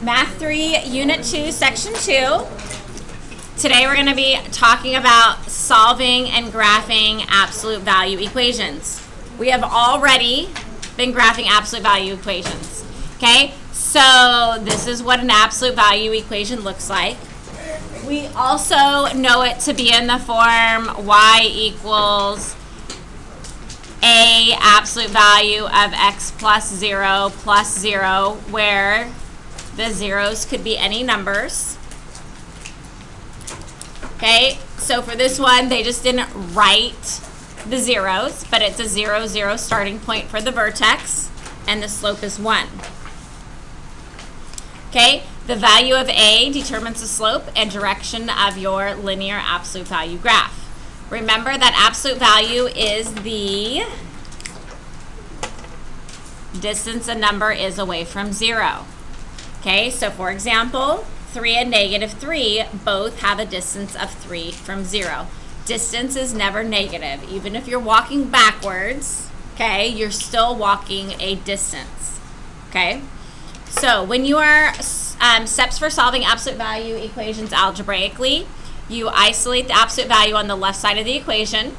Math 3, Unit 2, Section 2. Today we're going to be talking about solving and graphing absolute value equations. We have already been graphing absolute value equations. Okay, so this is what an absolute value equation looks like. We also know it to be in the form y equals a absolute value of x plus 0, where the zeros could be any numbers. Okay, so for this one, they just didn't write the zeros, but it's a 0, 0 starting point for the vertex, and the slope is 1. Okay, the value of a determines the slope and direction of your linear absolute value graph. Remember that absolute value is the distance a number is away from 0. Okay, so for example, 3 and negative 3 both have a distance of 3 from 0. Distance is never negative. Even if you're walking backwards, okay, you're still walking a distance. Okay, so when you are steps for solving absolute value equations algebraically, you isolate the absolute value on the left side of the equation.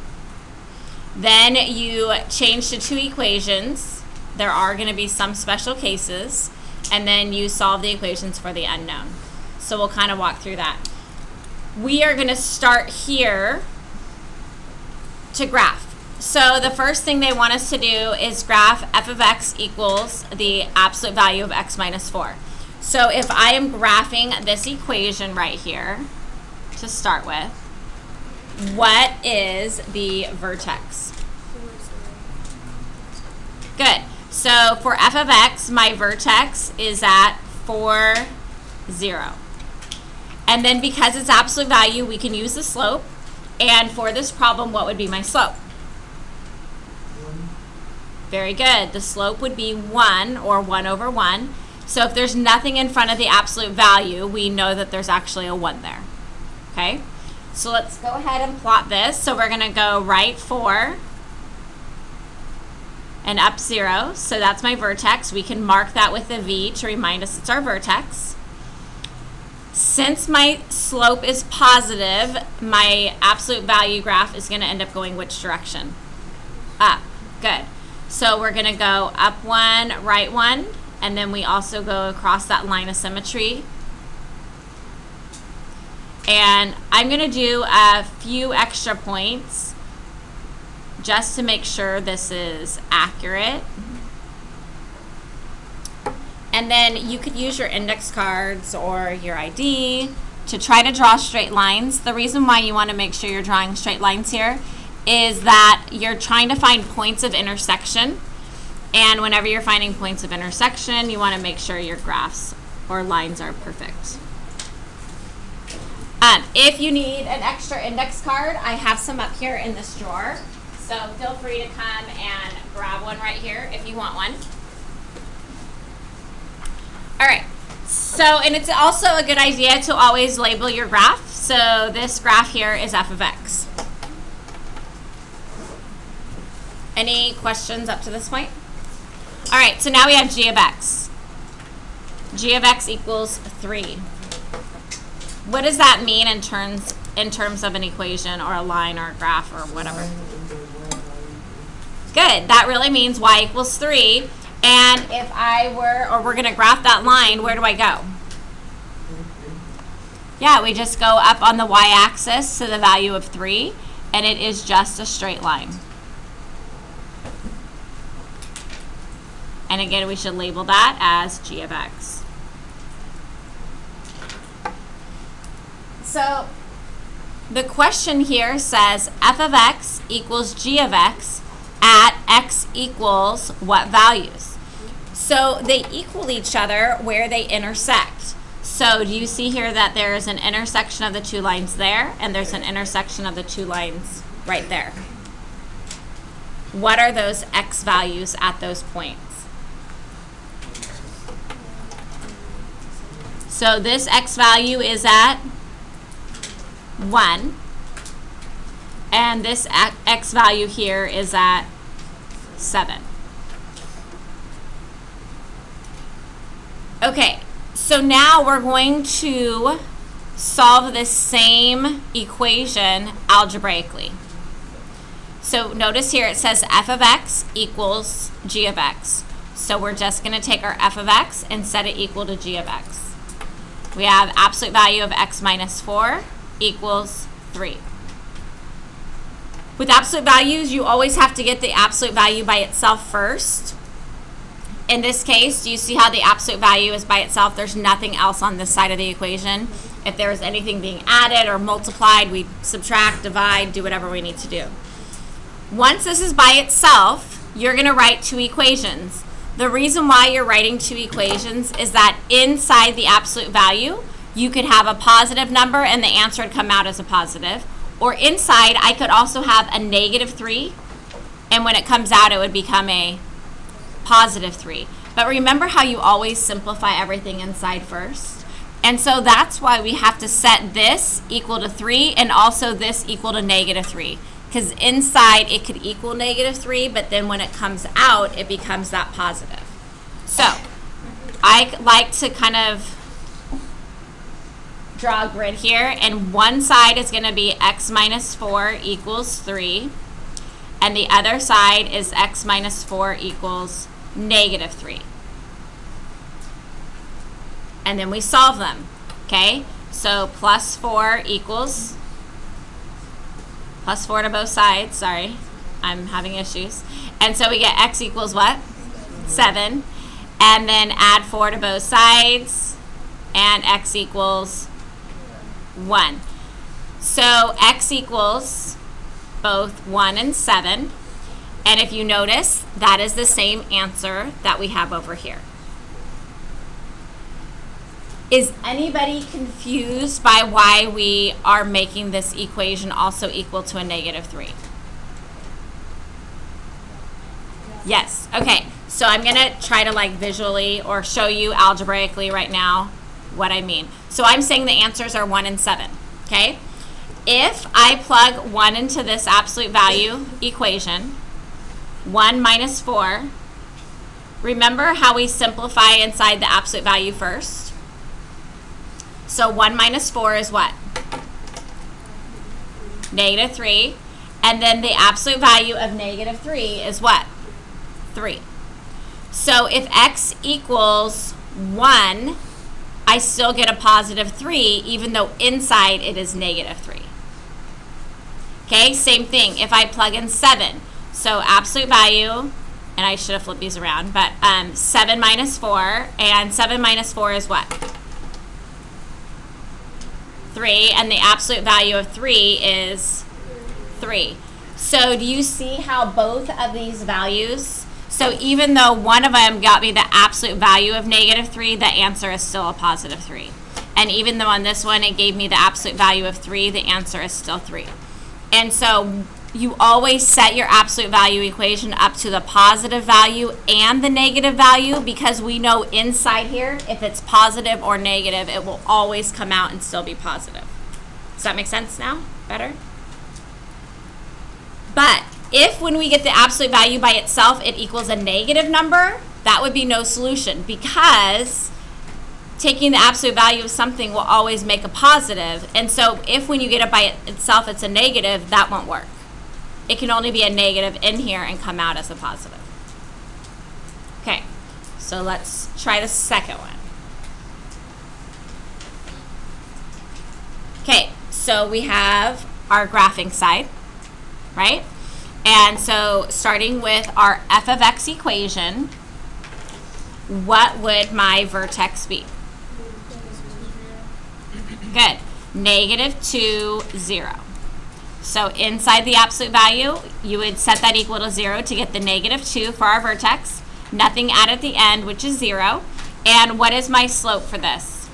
Then you change to two equations. There are going to be some special cases. And then you solve the equations for the unknown. So we'll kind of walk through that. We are going to start here to graph. So the first thing they want us to do is graph f of x equals the absolute value of x minus 4. So if I am graphing this equation right here to start with, what is the vertex? Good. So for f of x, my vertex is at 4, 0. And then because it's absolute value, we can use the slope. And for this problem, what would be my slope? Very good. The slope would be 1, or 1 over 1. So if there's nothing in front of the absolute value, we know that there's actually a 1 there. Okay? So let's go ahead and plot this. So we're going to go right 4 and up 0. So that's my vertex. We can mark that with a V to remind us it's our vertex. Since my slope is positive, my absolute value graph is going to end up going which direction? Up. Good. So we're going to go up 1, right 1, and then we also go across that line of symmetry. And I'm going to do a few extra points just to make sure this is accurate. And then you could use your index cards or your ID to try to draw straight lines. The reason why you want to make sure you're drawing straight lines here is that you're trying to find points of intersection. And whenever you're finding points of intersection, you want to make sure your graphs or lines are perfect. If you need an extra index card, I have some up here in this drawer. So feel free to come and grab one right here if you want one. All right, so, and it's also a good idea to always label your graph. So this graph here is f of x. Any questions up to this point? All right, so now we have g of x. G of x equals 3. What does that mean in terms of an equation or a line or a graph or whatever? Good. That really means y equals 3. And if I were, or we're going to graph that line, where do I go? Yeah, we just go up on the y-axis to the value of 3, and it is just a straight line. And again, we should label that as g of x. So the question here says f of x equals g of x at x equals what values? So they equal each other where they intersect. So do you see here that there is an intersection of the two lines there, and there's an intersection of the two lines right there? What are those x values at those points? So this x value is at 1. And this x value here is at 7. Okay, So now we're going to solve this same equation algebraically. So notice here it says f of x equals g of x. So we're just going to take our f of x and set it equal to g of x. We have absolute value of x minus 4 equals 3. With absolute values, you always have to get the absolute value by itself first. In this case, do you see how the absolute value is by itself? There's nothing else on this side of the equation. If there was anything being added or multiplied, we subtract, divide, do whatever we need to do. Once this is by itself, you're going to write two equations. The reason why you're writing two equations is that inside the absolute value, you could have a positive number and the answer would come out as a positive. Or inside, I could also have a negative 3, and when it comes out, it would become a positive 3. But remember how you always simplify everything inside first? And so that's why we have to set this equal to 3 and also this equal to negative 3. Because inside it could equal negative 3, but then when it comes out, it becomes that positive. So I like to kind of draw a grid here, and one side is going to be x minus 4 equals 3, and the other side is x minus 4 equals negative 3. And then we solve them, okay? So plus 4 equals, plus 4 to both sides, sorry, I'm having issues. And so we get x equals what? 7. And then add 4 to both sides, and x equals 1. So x equals both 1 and 7. And if you notice, that is the same answer that we have over here. Is anybody confused by why we are making this equation also equal to a negative 3? Yes. Okay. So I'm going to try to like visually or show you algebraically right now what I mean. So I'm saying the answers are 1 and 7. Okay? If I plug 1 into this absolute value equation, 1 minus 4, remember how we simplify inside the absolute value first? So 1 minus 4 is what? Negative 3. And then the absolute value of negative 3 is what? 3. So if x equals 1, I still get a positive 3, even though inside it is negative 3. Okay, same thing. If I plug in 7, so absolute value, and I should have flipped these around, but 7 minus 4, and 7 minus 4 is what? 3, and the absolute value of 3 is 3. So do you see how both of these values, so even though one of them got me the absolute value of negative 3, the answer is still a positive 3. And even though on this one it gave me the absolute value of 3, the answer is still 3. And so you always set your absolute value equation up to the positive value and the negative value, because we know inside here, if it's positive or negative, it will always come out and still be positive. Does that make sense now? Better? But if when we get the absolute value by itself, it equals a negative number, that would be no solution, because taking the absolute value of something will always make a positive. And so if when you get it by itself, it's a negative, that won't work. It can only be a negative in here and come out as a positive. Okay, so let's try the second one. Okay, so we have our graphing side, right? And so starting with our f of x equation, what would my vertex be? Good, negative 2, 0. So inside the absolute value, you would set that equal to 0 to get the negative 2 for our vertex. Nothing added at the end, which is 0. And what is my slope for this?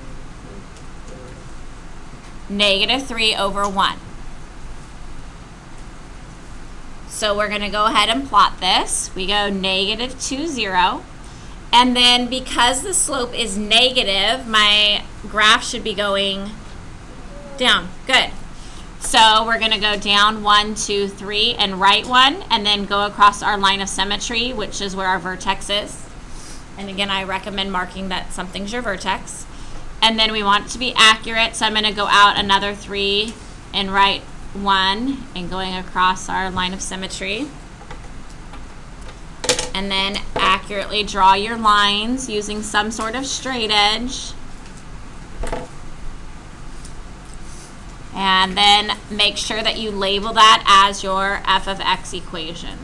Negative 3 over 1. So we're going to go ahead and plot this. We go negative 2, 0. And then because the slope is negative, my graph should be going down. Good. So we're going to go down 1, 2, 3, and right 1, and then go across our line of symmetry, which is where our vertex is. And again, I recommend marking that something's your vertex. And then we want it to be accurate, so I'm going to go out another 3 and write 1 and going across our line of symmetry. And then accurately draw your lines using some sort of straight edge. And then make sure that you label that as your f of x equation.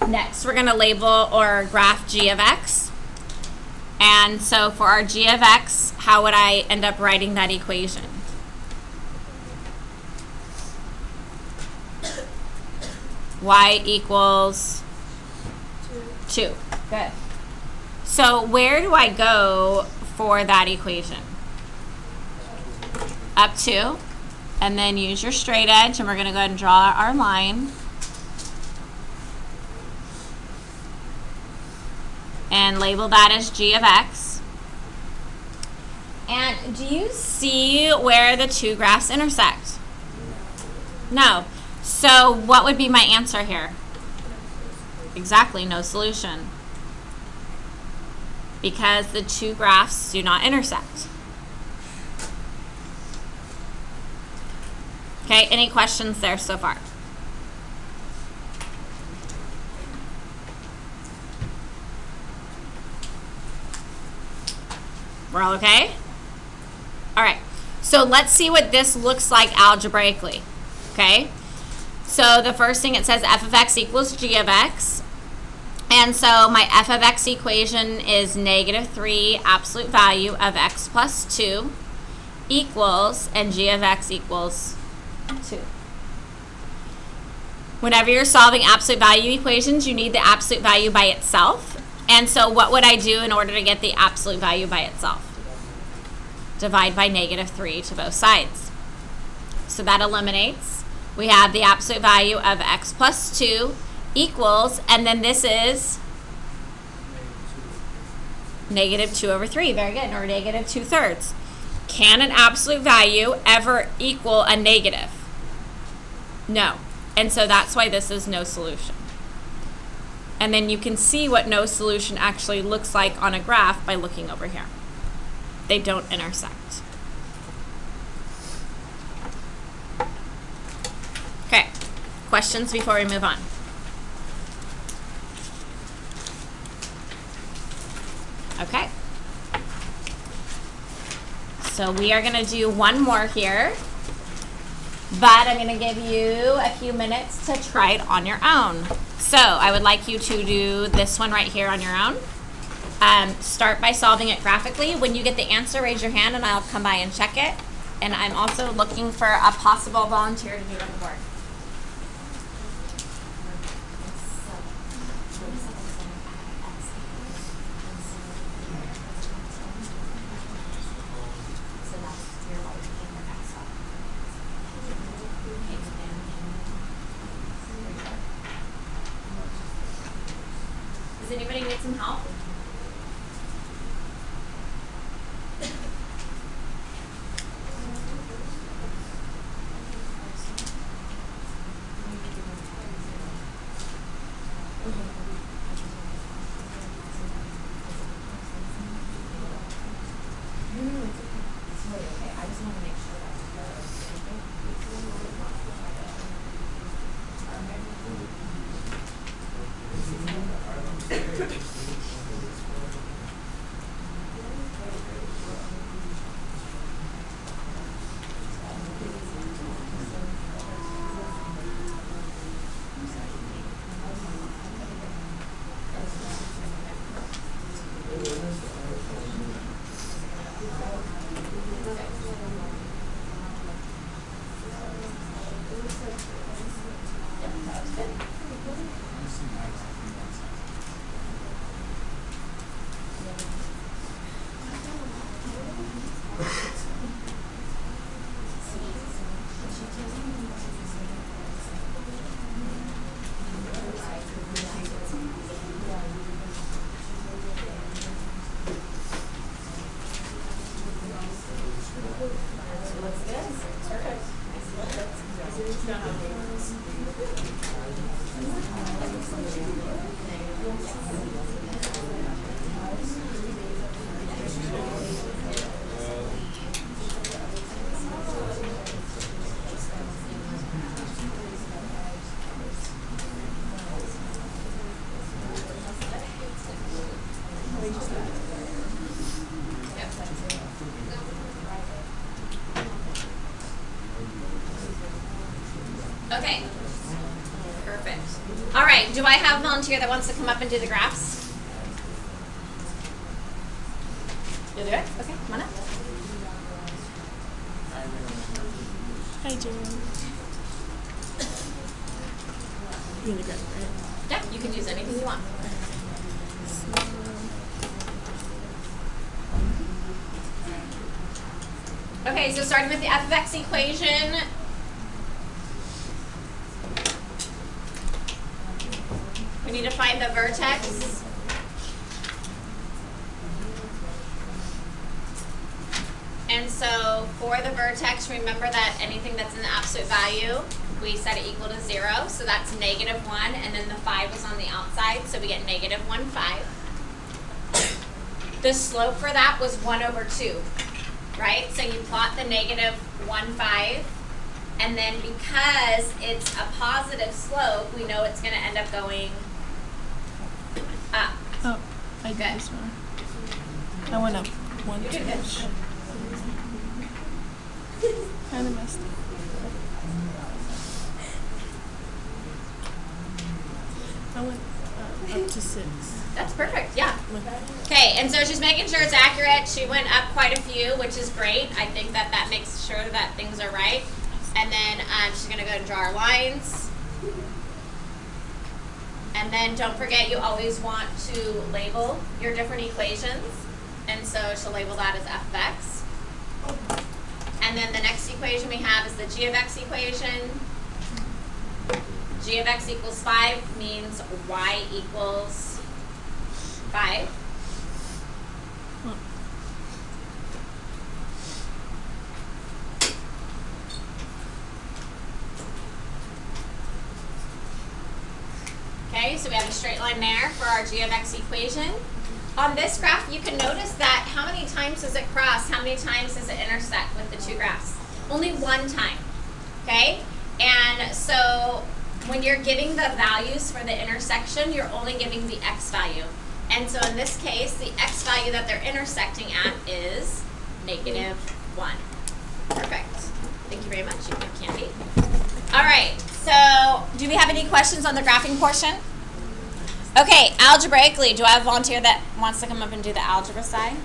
Next, we're going to label or graph g of x. And so for our g of x, how would I end up writing that equation? Y equals 2. Good. So where do I go for that equation? Up 2. And then use your straight edge, and we're going to go ahead and draw our line. And label that as g of x. And do you see where the two graphs intersect? No. So what would be my answer here? Exactly, no solution. Because the two graphs do not intersect. Okay, any questions there so far? We're all okay? All right, so let's see what this looks like algebraically, okay? So the first thing, it says f of x equals g of x. And so my f of x equation is -3 absolute value of x plus 2 equals, and g of x equals 2. Whenever you're solving absolute value equations, you need the absolute value by itself. And so what would I do in order to get the absolute value by itself? Divide by -3 to both sides. So that eliminates. We have the absolute value of x plus 2 equals, and then this is -2/3. Very good, or -2/3. Can an absolute value ever equal a negative? No. And so that's why this is no solution. And then you can see what no solution actually looks like on a graph by looking over here. They don't intersect. Okay, questions before we move on? Okay. So we are going to do one more here, but I'm going to give you a few minutes to try it on your own. So I would like you to do this one right here on your own. Start by solving it graphically. When you get the answer, raise your hand and I'll come by and check it. And I'm also looking for a possible volunteer to do it on the board. Does anybody need some help? Okay. Perfect. All right, do I have a volunteer that wants to come up and do the graphs? You'll do it? Okay, come on up. Hi, Jen. You in the graph, right? Yeah, you can use anything you want. Okay, so starting with the f of x equation, we need to find the vertex. And so for the vertex, remember that anything that's in the absolute value, we set it equal to 0. So that's -1, and then the 5 was on the outside, so we get -1, 5. The slope for that was 1/2, right? So you plot the -1, 5, and then because it's a positive slope, we know it's going to end up going up. Oh, I did this one. I went up one You too did good. much. Kind of messed up. I went up to 6. That's perfect, yeah. Okay, and so she's making sure it's accurate. She went up quite a few, which is great. I think that that makes sure that things are right. And then she's going to go and draw our lines. And then don't forget, you always want to label your different equations. And so she'll label that as f of x. And then the next equation we have is the g of x equation. G of x equals 5 means y equals 5. Okay, so we have a straight line there for our g of x equation. On this graph, you can notice that how many times does it cross? How many times does it intersect with the two graphs? Only one time, okay? And so when you're giving the values for the intersection, you're only giving the x value. And so in this case, the x value that they're intersecting at is -1. Perfect. Thank you very much. You can have candy. All right, so do we have any questions on the graphing portion? Okay, algebraically, do I have a volunteer that wants to come up and do the algebra side?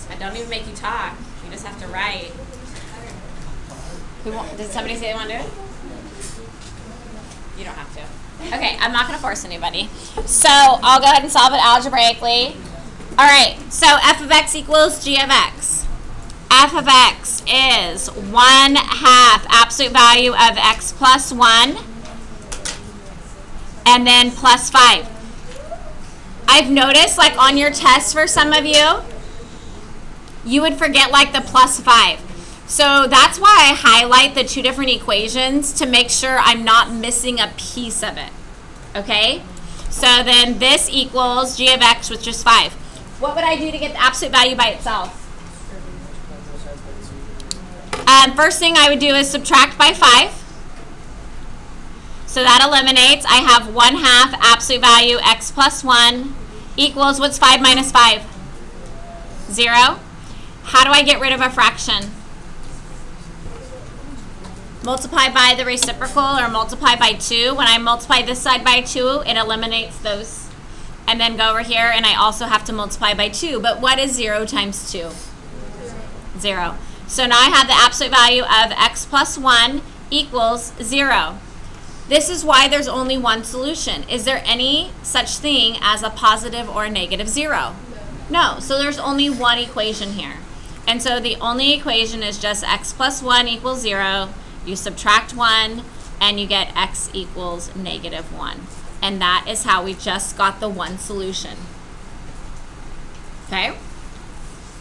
I don't even make you talk. You just have to write. Did somebody say they want to do it? You don't have to. Okay, I'm not going to force anybody. So I'll go ahead and solve it algebraically. All right, so f of x equals g of x. F of x is 1/2 absolute value of x plus 1, and then plus 5. I've noticed, like on your test for some of you, you would forget like the plus 5. So that's why I highlight the two different equations to make sure I'm not missing a piece of it. Okay? So then this equals g of x, which is 5. What would I do to get the absolute value by itself? First thing I would do is subtract by 5. So that eliminates. I have 1/2 absolute value x plus 1 equals, what's 5 minus 5? 0. How do I get rid of a fraction? Multiply by the reciprocal or multiply by 2. When I multiply this side by 2, it eliminates those. And then go over here and I also have to multiply by 2. But what is 0 times 2? 0. So now I have the absolute value of x plus 1 equals 0. This is why there's only one solution. Is there any such thing as a positive or a negative 0? No. So there's only one equation here. And so the only equation is just x plus 1 equals 0. You subtract 1 and you get x equals -1. And that is how we just got the one solution. Okay?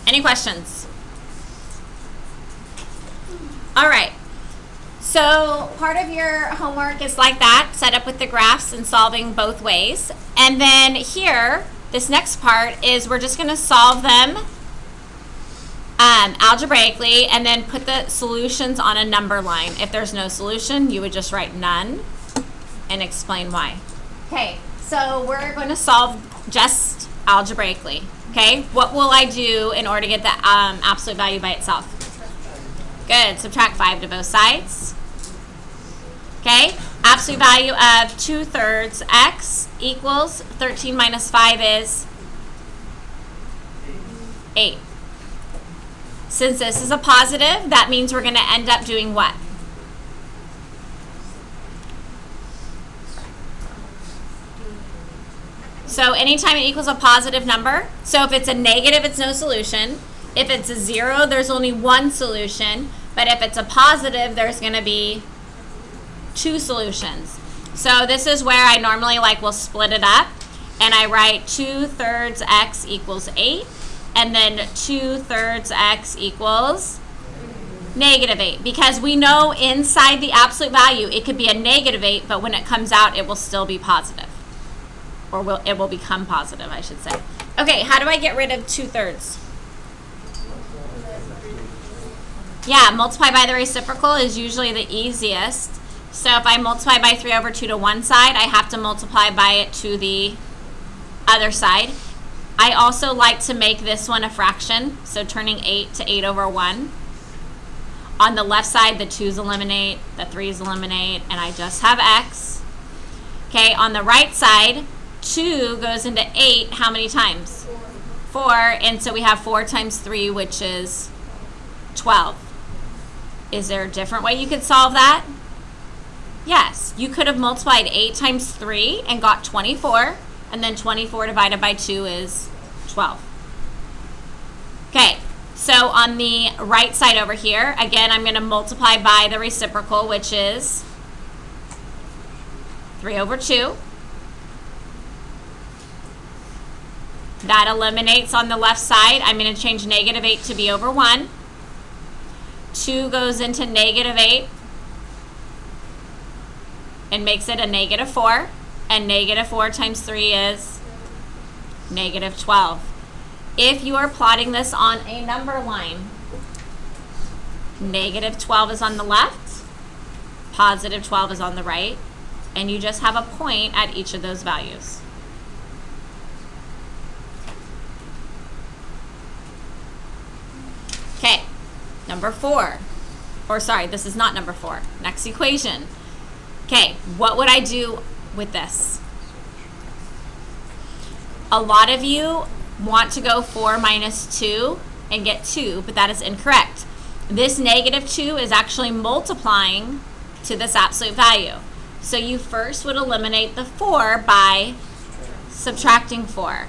Any questions? All right, so part of your homework is like that, set up with the graphs and solving both ways. And then here, this next part is we're just going to solve them algebraically and then put the solutions on a number line. If there's no solution, you would just write none and explain why. Okay, so we're going to solve just algebraically. Okay, what will I do in order to get the absolute value by itself? Good. Subtract 5 to both sides. Okay. Absolute value of 2/3 x equals 13 minus 5 is 8. Since this is a positive, that means we're going to end up doing what? So anytime it equals a positive number, so if it's a negative, it's no solution. If it's a 0, there's only one solution. But if it's a positive, there's going to be 2 solutions. So this is where I normally will split it up. And I write 2/3 x equals 8. And then 2/3 x equals -8. Because we know inside the absolute value, it could be a -8, but when it comes out, it will still be positive. Or it will become positive, I should say. Okay, how do I get rid of 2/3? Yeah, multiply by the reciprocal is usually the easiest. So if I multiply by 3/2 to one side, I have to multiply by it to the other side. I also like to make this one a fraction, so turning 8 to 8/1. On the left side, the 2's eliminate, the 3's eliminate, and I just have x. Okay, on the right side, 2 goes into 8 how many times? 4, and so we have 4 times 3, which is 12. Is there a different way you could solve that? Yes, you could have multiplied 8 times 3 and got 24, and then 24 divided by 2 is 12. Okay, so on the right side over here, again, I'm going to multiply by the reciprocal, which is 3/2. That eliminates on the left side. I'm going to change -8 to be over 1. 2 goes into -8 and makes it a -4. And -4 times 3 is -12. If you are plotting this on a number line, -12 is on the left, +12 is on the right, and you just have a point at each of those values. Okay, number 4. Or sorry, this is not number 4. Next equation. Okay, what would I do with this? A lot of you want to go 4 minus 2 and get 2, but that is incorrect. This -2 is actually multiplying to this absolute value. So you first would eliminate the 4 by subtracting 4.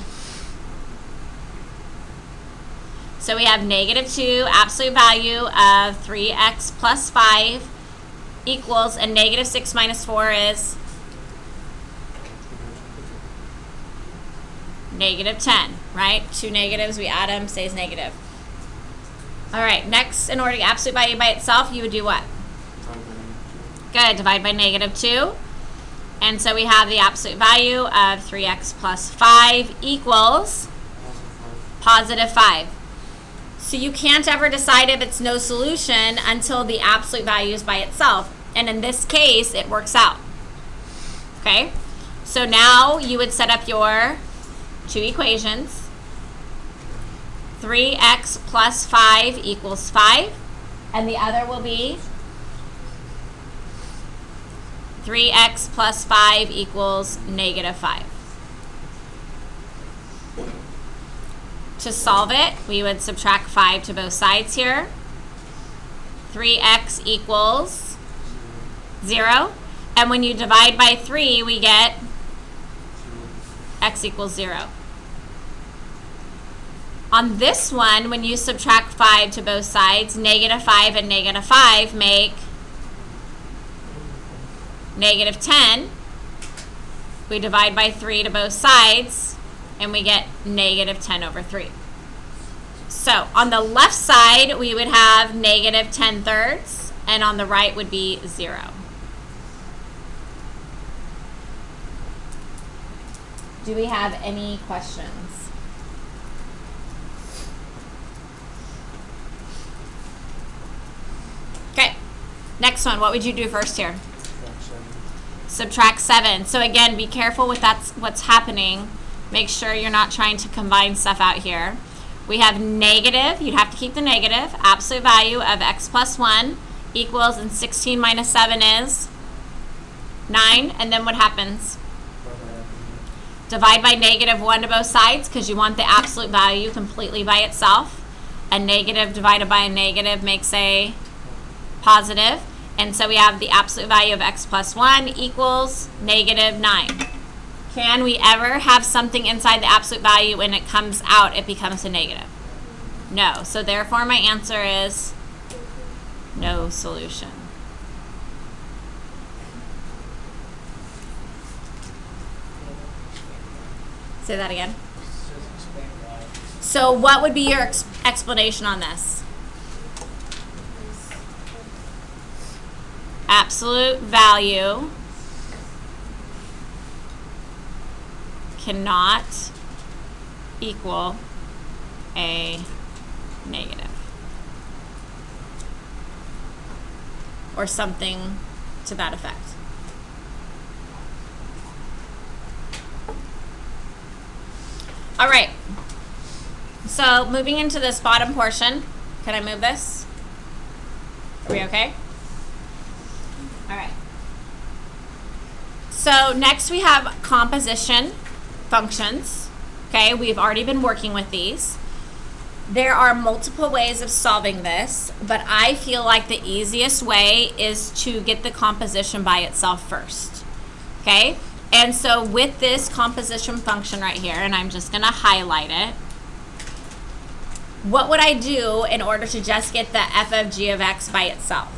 So we have -2, absolute value of 3x plus 5 equals, and -6 minus 4 is -10, right? 2 negatives, we add them, stays negative. All right, next, in order to get absolute value by itself, you would do what? Good, divide by -2. And so we have the absolute value of 3x plus 5 equals +5. So you can't ever decide if it's no solution until the absolute value is by itself. And in this case, it works out. Okay? So now you would set up your 2 equations. 3x plus 5 equals 5. And the other will be 3x plus 5 equals -5. To solve it, we would subtract 5 to both sides here. 3x equals 0. And when you divide by 3, we get x equals 0. On this one, when you subtract 5 to both sides, -5 and -5 make -10. We divide by 3 to both sides, and we get -10/3. So on the left side, we would have -10/3, and on the right would be 0. Do we have any questions? Okay, next one. What would you do first here? Subtract 7. So again, be careful with what's happening. Make sure you're not trying to combine stuff out here. We have negative, you'd have to keep the negative, absolute value of x plus 1 equals, and 16 minus 7 is 9, and then what happens? Divide by negative 1 to both sides because you want the absolute value completely by itself. A negative divided by a negative makes a positive. And so we have the absolute value of x plus 1 equals negative 9. Can we ever have something inside the absolute value when it comes out, it becomes a negative? No. So therefore my answer is no solution. Say that again. So what would be your explanation on this? Absolute value cannot equal a negative. Or something to that effect. All right. So moving into this bottom portion, can I move this? Are we okay? All right. So next we have composition functions. Okay, we've already been working with these. There are multiple ways of solving this, but I feel like the easiest way is to get the composition by itself first. Okay, and so with this composition function right here, and I'm just going to highlight it, what would I do in order to just get the f of g of x by itself?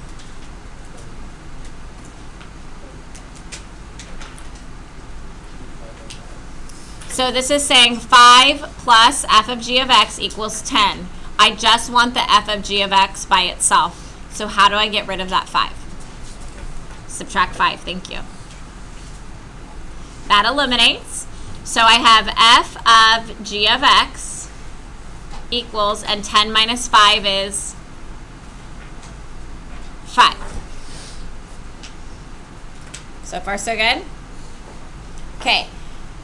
So this is saying 5 plus f of g of x equals 10. I just want the f of g of x by itself. So how do I get rid of that 5? Subtract 5, thank you. That eliminates. So I have f of g of x equals, and 10 minus 5 is 5. So far so good? Okay.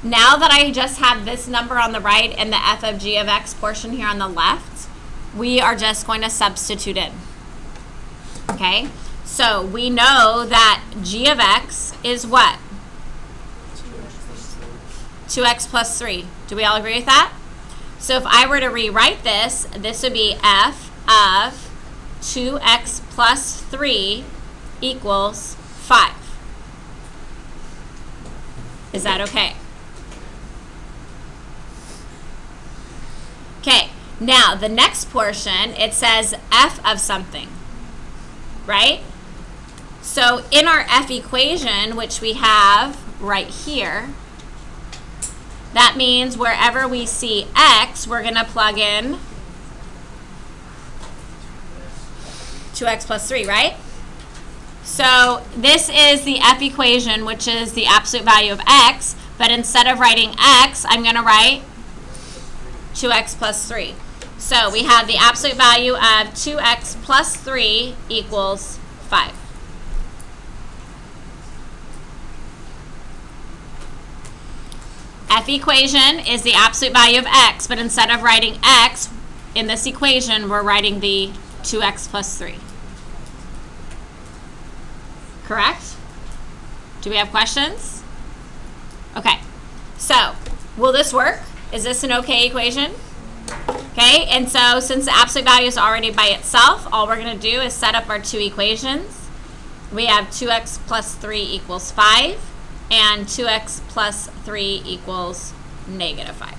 Now that I just have this number on the right and the f of g of x portion here on the left, we are just going to substitute in. Okay? So we know that g of x is what? 2x plus 3. Do we all agree with that? So if I were to rewrite this, this would be f of 2x plus 3 equals 5. Is that okay? Okay, now the next portion, it says f of something, right? So in our f equation, which we have right here, that means wherever we see x, we're going to plug in 2x plus 3, right? So this is the f equation, which is the absolute value of x, but instead of writing x, I'm going to write 2x plus 3. So we have the absolute value of 2x plus 3 equals 5. F equation is the absolute value of x, but instead of writing x in this equation, we're writing the 2x plus 3. Correct? Do we have questions? Okay, so will this work? Is this an okay equation? Okay, and so since the absolute value is already by itself, all we're going to do is set up our two equations. We have 2x plus 3 equals 5, and 2x plus 3 equals negative 5.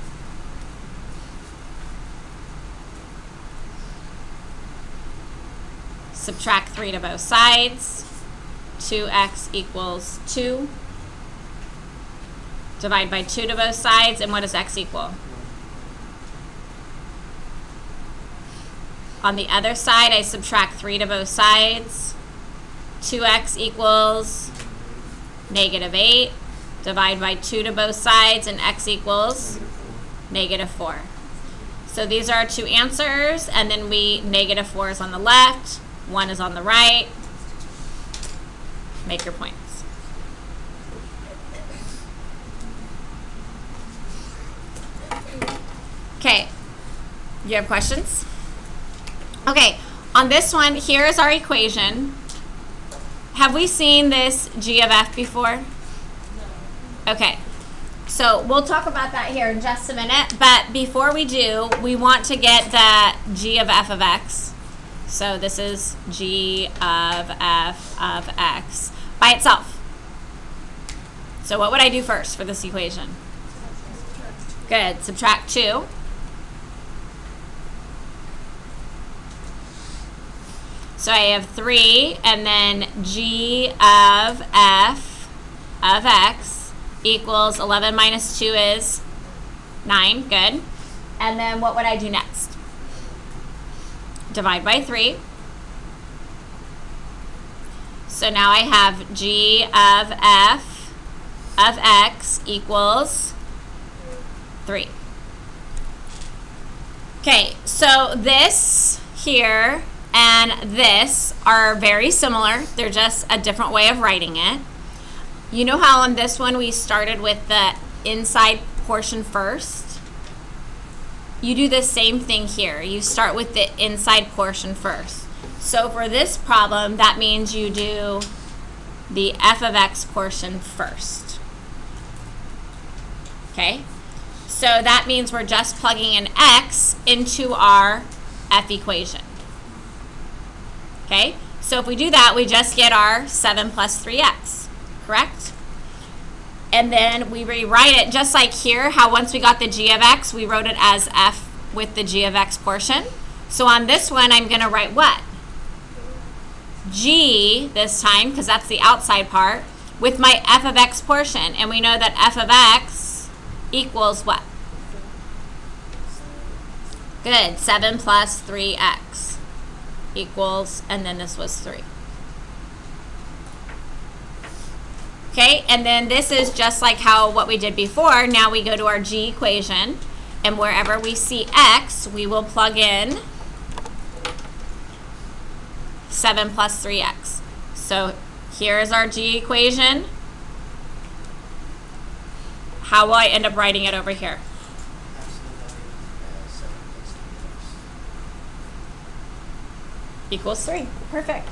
Subtract 3 to both sides. 2x equals 2. Divide by 2 to both sides, and what does x equal? On the other side, I subtract 3 to both sides. 2x equals negative 8. Divide by 2 to both sides, and x equals negative 4. So these are our two answers, and then negative 4 is on the left, 1 is on the right. Make your points. Okay, You have questions? Okay, on this one, here's our equation. Have we seen this g of f before? No. Okay, so we'll talk about that here in just a minute, but before we do, we want to get the g of f of x. So this is g of f of x by itself. So what would I do first for this equation? Good, subtract 2. So I have 3, and then g of f of x equals 11 minus 2 is 9. Good. And then what would I do next? Divide by 3. So now I have g of f of x equals 3. Okay, so this here and this are very similar. They're just a different way of writing it. You know how on this one we started with the inside portion first? You do the same thing here. You start with the inside portion first. So for this problem, that means you do the f of x portion first. Okay? So that means we're just plugging in x into our f equation. Okay, so if we do that, we just get our 7 plus 3x, correct? And then we rewrite it just like here, how once we got the g of x, we wrote it as f with the g of x portion. So on this one, I'm going to write what? G this time, because that's the outside part, with my f of x portion. And we know that f of x equals what? Good, 7 plus 3x. Equals, and then this was 3. Okay, and then this is just like how what we did before. Now we go to our g equation, and wherever we see x, we will plug in 7 plus 3x. So here is our g equation. How will I end up writing it over here? Equals 3. Perfect.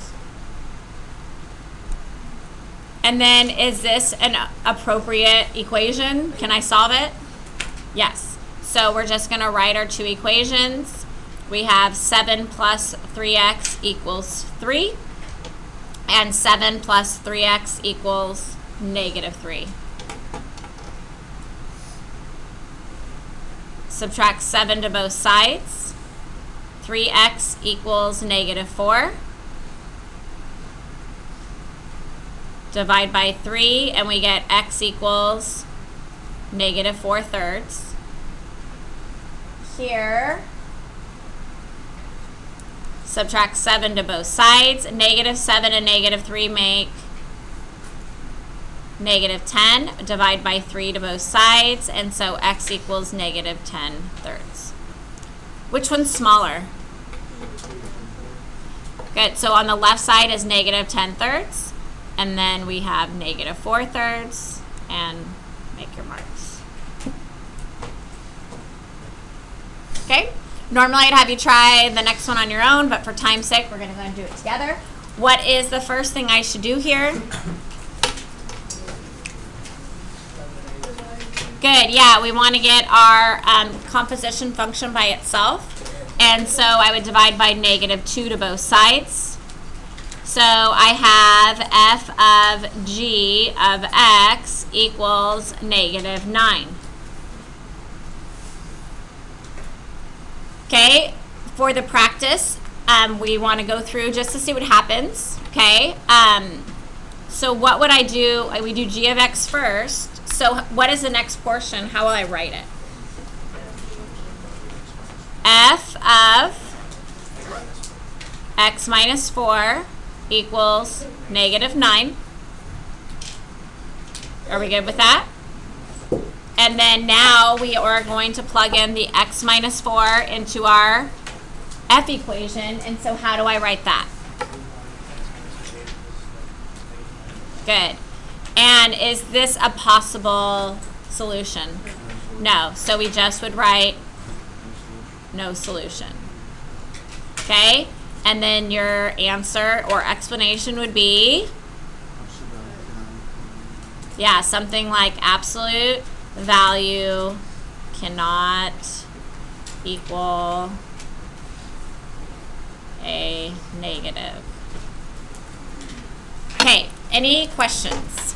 And then is this an appropriate equation? Can I solve it? Yes. So we're just going to write our two equations. We have 7 plus 3x equals 3. And 7 plus 3x equals negative 3. Subtract 7 to both sides. 3x equals negative 4. Divide by 3, and we get x equals negative 4/3. Here, subtract 7 to both sides. Negative 7 and negative 3 make negative 10. Divide by 3 to both sides, and so x equals negative 10/3. Which one's smaller? Good, so on the left side is negative 10/3, and then we have negative 4/3, and make your marks. Okay, normally I'd have you try the next one on your own, but for time's sake, we're going to go and do it together. What is the first thing I should do here? Good, yeah, we want to get our composition function by itself. And so I would divide by negative 2 to both sides. So I have f of g of x equals negative 9. Okay, for the practice, we want to go through just to see what happens. Okay, so what would I do? We do g of x first. So what is the next portion? How will I write it? F of x minus 4 equals negative 9. Are we good with that? And then now we are going to plug in the x minus 4 into our f equation. And so how do I write that? Good. And is this a possible solution? No. So we just would write no solution. Okay? And then your answer or explanation would be, yeah, something like absolute value cannot equal a negative. Okay, any questions?